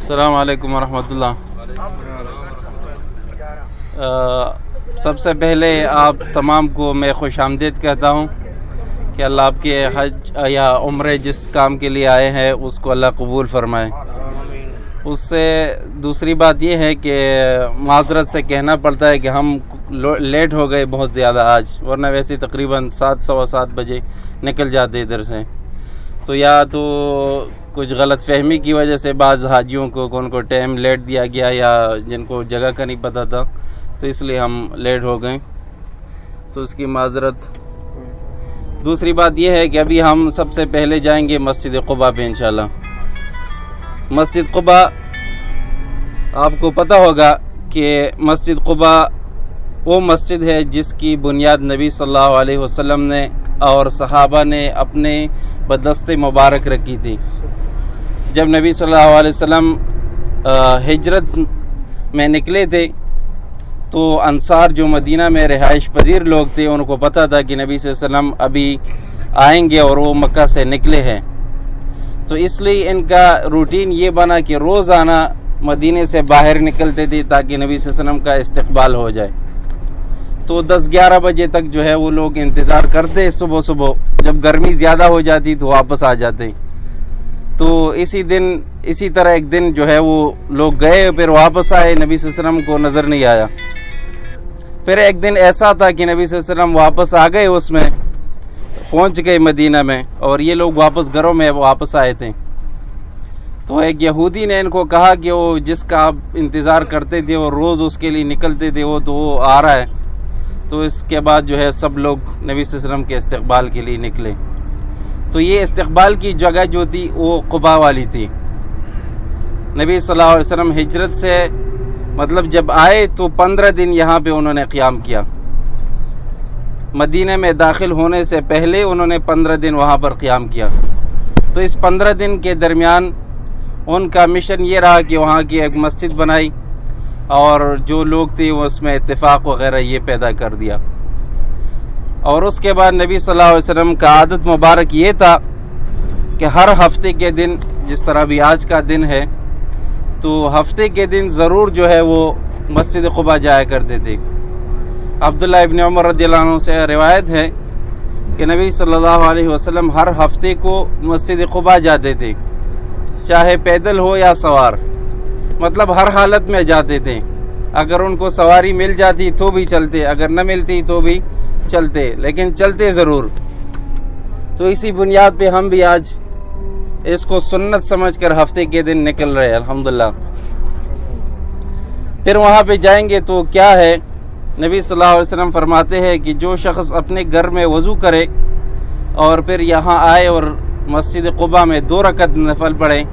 अस्सलाम वालेकुम वरहमतुल्लाह। सबसे पहले आप तमाम को मैं खुश आमदीद कहता हूँ कि अल्लाह आपके हज या उम्रे जिस काम के लिए आए हैं उसको अल्लाह कबूल फरमाए। उससे दूसरी बात ये है कि माजरत से कहना पड़ता है कि हम लेट हो गए बहुत ज़्यादा आज, वरना वैसे तकरीबन 7 सवा 7 बजे निकल जाते इधर से। तो या तो कुछ गलत फहमी की वजह से बाज़ हाजियों को उनको टाइम लेट दिया गया या जिनको जगह का नहीं पता था, तो इसलिए हम लेट हो गए, तो उसकी माजरत। दूसरी बात यह है कि अभी हम सबसे पहले जाएंगे मस्जिद क़ुबा पे इंशाल्लाह। मस्जिद क़ुबा आपको पता होगा कि मस्जिद क़ुबा वो मस्जिद है जिसकी बुनियाद नबी सल्लल्लाहु अलैहि वसल्लम ने और सहाबा ने अपने बदस्ते मुबारक रखी थी। जब नबी सल्लल्लाहु अलैहि वसल्लम हिजरत में निकले थे तो अंसार जो मदीना में रिहाइश पजीर लोग थे उनको पता था कि नबी सल्लल्लाहु अलैहि वसल्लम अभी आएंगे और वो मक्का से निकले हैं, तो इसलिए इनका रूटीन ये बना कि रोज़ाना मदीने से बाहर निकलते थे ताकि नबी सल्लल्लाहु अलैहि वसल्लम का इस्तकबाल हो जाए। तो 10-11 बजे तक जो है वो लोग इंतज़ार करते, सुबह सुबह जब गर्मी ज़्यादा हो जाती तो वापस आ जाते। तो इसी तरह एक दिन जो है वो लोग गए, फिर वापस आए, नबी सल्लल्लाहु अलैहि वसल्लम को नज़र नहीं आया। फिर एक दिन ऐसा था कि नबी सल्लल्लाहु अलैहि वसल्लम वापस आ गए, उसमें पहुंच गए मदीना में, और ये लोग वापस घरों में वापस आए थे। तो एक यहूदी ने इनको कहा कि वो जिसका आप इंतज़ार करते थे और रोज़ उसके लिए निकलते थे वो आ रहा है। तो इसके बाद जो है सब लोग नबी सल्लल्लाहु अलैहि वसल्लम के इस्तकबाल के लिए निकले। तो ये इस्तकबाल की जगह जो थी वो क़ुबा वाली थी। नबी सल्लल्लाहु अलैहि वसल्लम हिजरत से मतलब जब आए तो 15 दिन यहाँ पे उन्होंने क़याम किया। मदीने में दाखिल होने से पहले उन्होंने 15 दिन वहाँ पर क़याम किया। तो इस 15 दिन के दरमियान उनका मिशन ये रहा कि वहाँ की एक मस्जिद बनाई और जो लोग थे उसमें इत्तेफाक वगैरह ये पैदा कर दिया। और उसके बाद नबी सल्लल्लाहु अलैहि वसल्लम का आदत मुबारक ये था कि हर हफ्ते के दिन, जिस तरह भी आज का दिन है, तो हफ्ते के दिन ज़रूर जो है वो मस्जिद क़ुबा जाया करते थे। अब्दुल्लाह इब्न उमर रज़ियल्लाहु अन्हु से रिवायत है कि नबी सल्लल्लाहु अलैहि वसल्लम हर हफ्ते को मस्जिद क़ुबा जाते थे, चाहे पैदल हो या सवार, मतलब हर हालत में जाते थे। अगर उनको सवारी मिल जाती तो भी चलते, अगर न मिलती तो भी चलते, लेकिन चलते ज़रूर। तो इसी बुनियाद पे हम भी आज इसको सुन्नत समझकर हफ्ते के दिन निकल रहे हैं अल्हम्दुलिल्लाह। फिर वहाँ पे जाएंगे तो क्या है, नबी सल्लल्लाहु अलैहि वसल्लम फरमाते हैं कि जो शख्स अपने घर में वज़ू करे और फिर यहाँ आए और मस्जिद क़ुबा में 2 रकत नफल पढ़े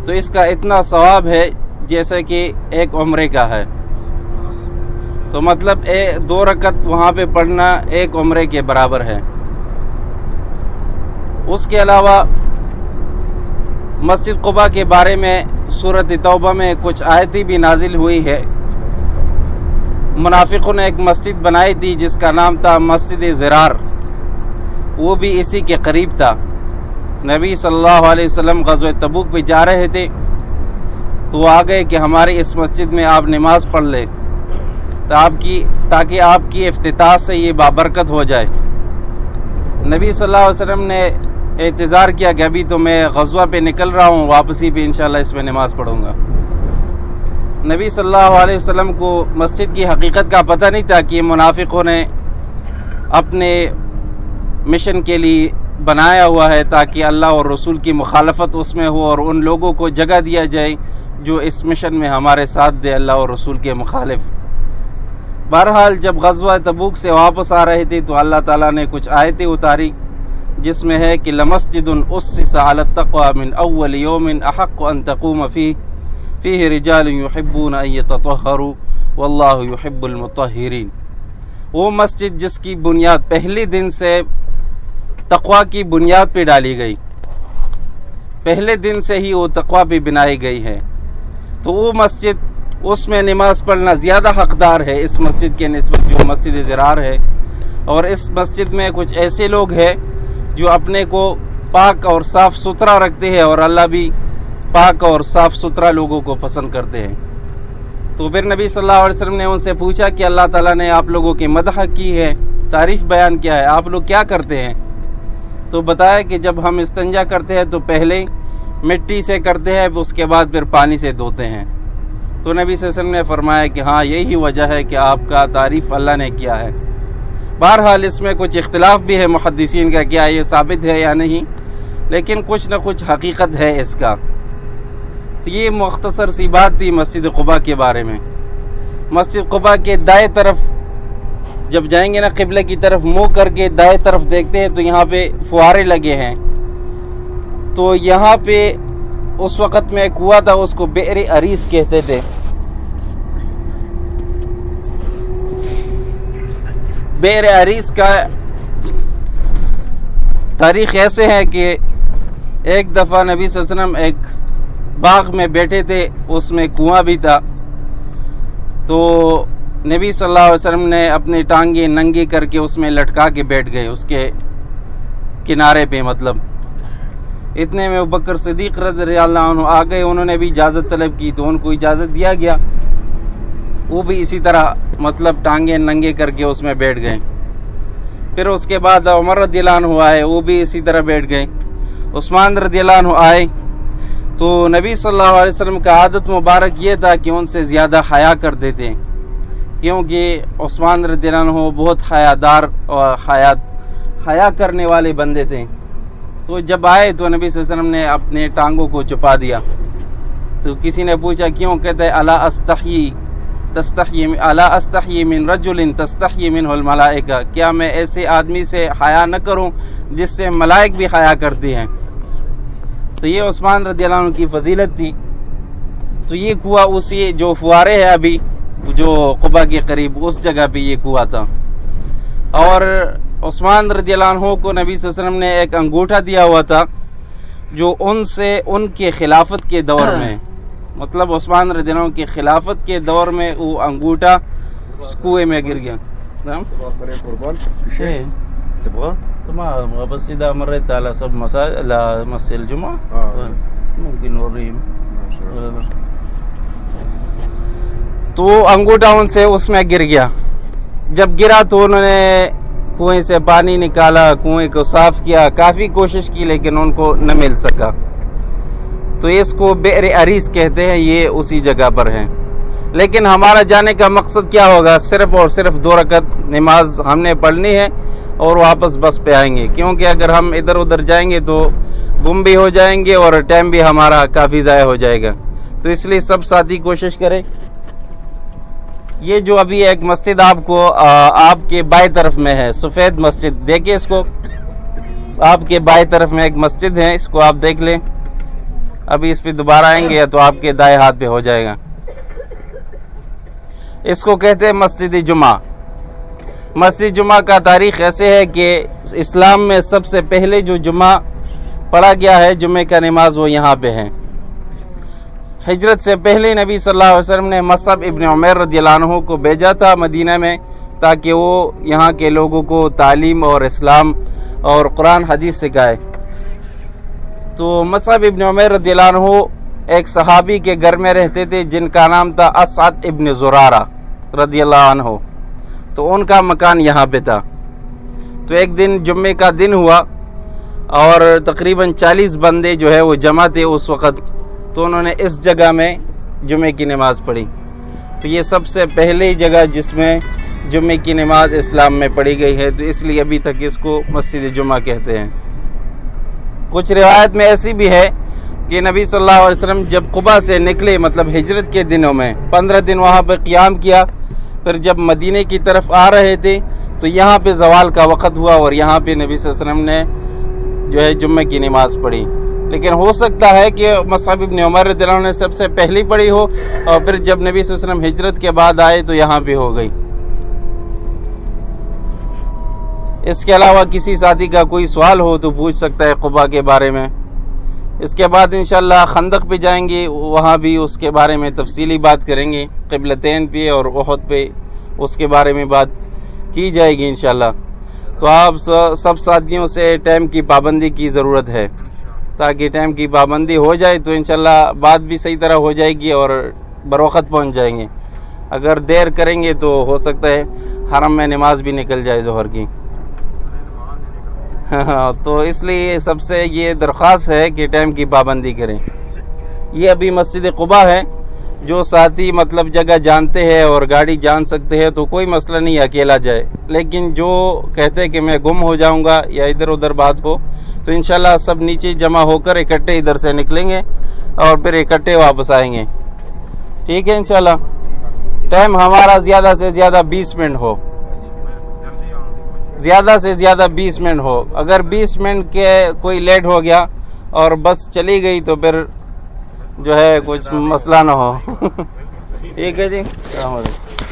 तो इसका इतना सवाब है जैसे कि एक उम्रे का है। तो मतलब 2 रकत वहाँ पे पढ़ना एक उम्रे के बराबर है। उसके अलावा मस्जिद क़ुबा के बारे में सूरत तौबा में कुछ आयतें भी नाजिल हुई है। मुनाफिकों ने एक मस्जिद बनाई थी जिसका नाम था मस्जिद ज़िरार, वो भी इसी के करीब था। नबी सल्लल्लाहु अलैहि वसल्लम ग़ज़वा तबूक पे जा रहे थे तो आ गए कि हमारी इस मस्जिद में आप नमाज पढ़ ले ताकि आपकी इफ्तिताह से ये बाबरकत हो जाए। नबी सल्लल्लाहु अलैहि वसल्लम ने इंतज़ार किया कि अभी तो मैं ग़ज़वा पे निकल रहा हूँ, वापसी पे इंशाल्लाह इसमें नमाज पढ़ूँगा। नबी सल्लल्लाहु अलैहि वसल्लम को मस्जिद की हकीकत का पता नहीं था कि मुनाफिकों ने अपने मिशन के लिए बनाया हुआ है ताकि अल्लाह और रसूल की मुखालफत उसमें हो और उन लोगों को जगह दिया जाए जो इस मिशन में हमारे साथ दे, अल्लाह और रसूल के मुखालिफ। बहरहाल जब ग़ज़वा तबूक से वापस आ रहे थे तो अल्लाह ताला ने कुछ आयतें उतारी जिसमें है कि लमस्जिदुन उस्सिसा अला तक़वा मिन अव्वल यौमिन अहक़्क़ु अन तक़ूम फ़ीहि रिजालुन युहिब्बूना अन यततहहरू वल्लाहु युहिब्बुल मुतहहिरीन। वो मस्जिद जिसकी बुनियाद पहले दिन से तक़वा की बुनियाद पे डाली गई, पहले दिन से ही वो तक़वा पे बनाई गई है, तो वो मस्जिद, उसमें नमाज पढ़ना ज़्यादा हकदार है इस मस्जिद के निस्बत जो मस्जिद ज़िरार है। और इस मस्जिद में कुछ ऐसे लोग हैं जो अपने को पाक और साफ़ सुथरा रखते हैं और अल्लाह भी पाक और साफ़ सुथरा लोगों को पसंद करते हैं। तो फिर नबी सल्लल्लाहु अलैहि वसल्लम ने उनसे पूछा कि अल्लाह ताला ने आप लोगों की मदह की है, तारीफ़ बयान किया है, आप लोग क्या करते हैं? तो बताया कि जब हम इस्तंजा करते हैं तो पहले मिट्टी से करते हैं, उसके बाद फिर पानी से धोते हैं। तो नबी सल्लल्लाहु अलैहि वसल्लम ने फरमाया कि हाँ, यही वजह है कि आपका तारीफ़ अल्लाह ने किया है। बहरहाल इसमें कुछ इख्तिलाफ भी है मुहद्दिसीन का, क्या ये साबित है या नहीं, लेकिन कुछ न कुछ हकीकत है इसका। तो ये मुख्तसर सी बात थी मस्जिद कुबा के बारे में। मस्जिद कुबा के दाएं तरफ जब जाएंगे ना, क़िबले की तरफ मुँह करके दाएं तरफ देखते हैं तो यहाँ पे फुहारे लगे हैं। तो यहाँ पे उस वक़्त में एक कुआं था, उसको बेर अरीस कहते थे। बेर अरीस का तारीख़ ऐसे है कि एक दफ़ा नबी सल्लल्लाहु अलैहि वसल्लम एक बाग में बैठे थे, उसमें कुआं भी था। तो नबी सल्लल्लाहु अलैहि वसल्लम ने अपनी टांगे नंगी करके उसमें लटका के बैठ गए, उसके किनारे पे। मतलब इतने में अबू बकर सिद्दीक़ रज़ियल्लाहु अन्हु आ गए, उन्होंने भी इजाज़त तलब की तो उनको इजाज़त दिया गया। वो भी इसी तरह मतलब टांगे नंगे करके उसमें बैठ गए। फिर उसके बाद उमर रज़ियल्लाहु अन्हु आए, वो भी इसी तरह बैठ गए। उस्मान रज़ियल्लाहु अन्हु आए तो नबी सल्लल्लाहु अलैहि वसल्लम का आदत मुबारक ये था कि उनसे ज़्यादा हया करते थे, क्योंकि उस्मान रज़ियल्लाहु अन्हु बहुत हयादार और हया करने वाले बंदे थे। तो जब आए तो नबी सल्लल्लाहु अलैहि वसल्लम ने अपने टांगों को छुपा दिया। तो किसी ने पूछा क्यों? कहते अला अस्तही मिन रजुलिन तस्तही मिनहुल मलाइका, क्या मैं ऐसे आदमी से हया न करूं जिससे मलाइक भी हया करती हैं? तो ये उस्मान रज़ियल्लाहु अन्हु की फजीलत थी। तो ये कुआं उसी जो फुहारे है अभी जो कुबा के करीब, उस जगह पे ये कुआं था। और उस्मान रज़ियल्लाहु अन्हु को नबी सल्लल्लाहु अलैहि वसल्लम ने एक अंगूठा दिया हुआ था जो उनके खिलाफत के दौर में, मतलब उस्मान रज़ियल्लाहु अन्हु के खिलाफत के दौर में वो अंगूठा उस कुएं में गिर गया। बस सीधा मर्रत अला सब मस्जिद जुमा मुमकिन हो रही। तो अंगूठा उनसे उसमें गिर गया। जब गिरा तो उन्होंने कुएं से पानी निकाला, कुएं को साफ किया, काफ़ी कोशिश की लेकिन उनको न मिल सका। तो इसको बेर अरीस कहते हैं, ये उसी जगह पर है। लेकिन हमारा जाने का मकसद क्या होगा? सिर्फ और सिर्फ 2 रकत नमाज हमने पढ़नी है और वापस बस पे आएंगे, क्योंकि अगर हम इधर उधर जाएंगे तो गुम भी हो जाएंगे और टाइम भी हमारा काफ़ी ज़ाया हो जाएगा। तो इसलिए सब साथी कोशिश करें। ये जो अभी एक मस्जिद आपको आपके बाएं तरफ में है, सफ़ेद मस्जिद, देखिए इसको, आपके बाएं तरफ में एक मस्जिद है, इसको आप देख लें। अभी इस पे दोबारा आएंगे तो आपके दाएं हाथ पे हो जाएगा। इसको कहते हैं मस्जिद जुमा। मस्जिद जुमा का तारीख़ ऐसे है कि इस्लाम में सबसे पहले जो जुमा पढ़ा गया है, जुमे का नमाज, वो यहाँ पे है। हिजरत से पहले नबी सल्लल्लाहु अलैहि वसल्लम ने मसअब इब्न उमैर रज़ियल्लाहु अन्हु को भेजा था मदीना में, ताकि वो यहाँ के लोगों को तालीम और इस्लाम और कुरान हदीस सिखाए। तो मसअब इब्न उमैर रज़ियल्लाहु अन्हु एक सहाबी के घर में रहते थे जिनका नाम था असअद इब्न ज़ुरारा रज़ियल्लाहु अन्हु। तो उनका मकान यहाँ पे था। तो एक दिन जुम्मे का दिन हुआ और तकरीबन 40 बंदे जो है वो जमा थे उस वक़्त। तो उन्होंने इस जगह में जुम्मे की नमाज़ पढ़ी। तो ये सबसे पहली जगह जिसमें जुम्मे की नमाज इस्लाम में पढ़ी गई है, तो इसलिए अभी तक इसको मस्जिद जुमा कहते हैं। कुछ रिवायत में ऐसी भी है कि नबी सल्लल्लाहु अलैहि वसल्लम जब कुबा से निकले, मतलब हिजरत के दिनों में 15 दिन वहाँ पर क़ियाम किया, फिर जब मदीने की तरफ आ रहे थे तो यहाँ पे ज़वाल का वक़्त हुआ और यहाँ पे नबी सल्लल्लाहु अलैहि वसल्लम ने जो है जुम्मे की नमाज़ पढ़ी। लेकिन हो सकता है कि मसअब इब्न उमर रज़ियल्लाहु अन्हु ने सबसे पहली पढ़ी हो और फिर जब नबी सल्लल्लाहु अलैहि वसल्लम हिजरत के बाद आए तो यहाँ पे हो गई। इसके अलावा किसी साथी का कोई सवाल हो तो पूछ सकता है कुबा के बारे में। इसके बाद इंशाअल्लाह खंदक पे जाएंगे, वहाँ भी उसके बारे में तफसीली बात करेंगे, क़िबलतैन पे और उहद पे उसके बारे में बात की जाएगी इंशाअल्लाह। तो आप सब साथियों से टाइम की पाबंदी की ज़रूरत है। تاکہ ٹائم کی پابندی ہو جائے تو انشاءاللہ بات بھی صحیح طرح ہو جائے گی اور بروقت پہنچ جائیں گے. اگر دیر کریں گے تو ہو سکتا ہے حرم میں نماز بھی نکل جائے ظہر کی. تو اس لیے سب سے یہ درخواست ہے کہ ٹائم کی پابندی کریں. یہ ابھی مسجد قباء ہے، جو ساتھی مطلب جگہ جانتے ہیں اور گاڑی جان سکتے ہیں تو کوئی مسئلہ نہیں اکیلا جائے، لیکن جو کہتے ہیں کہ میں گم ہو جاؤں گا یا ادھر ادھر بات ہو تو انشاءاللہ سب نیچے جمع ہو کر اکٹھے ادھر سے نکلیں گے اور پھر اکٹھے واپس آئیں گے. ٹھیک ہے انشاءاللہ. ٹائم ہمارا زیادہ سے زیادہ 20 منٹ ہو، زیادہ سے زیادہ 20 منٹ ہو. اگر 20 منٹ کے کوئی لیٹ ہو گیا اور بس چلی گئی تو پھر جو ہے کچھ مسئلہ نہ ہو. ٹھیک ہے جی، السلام علیکم.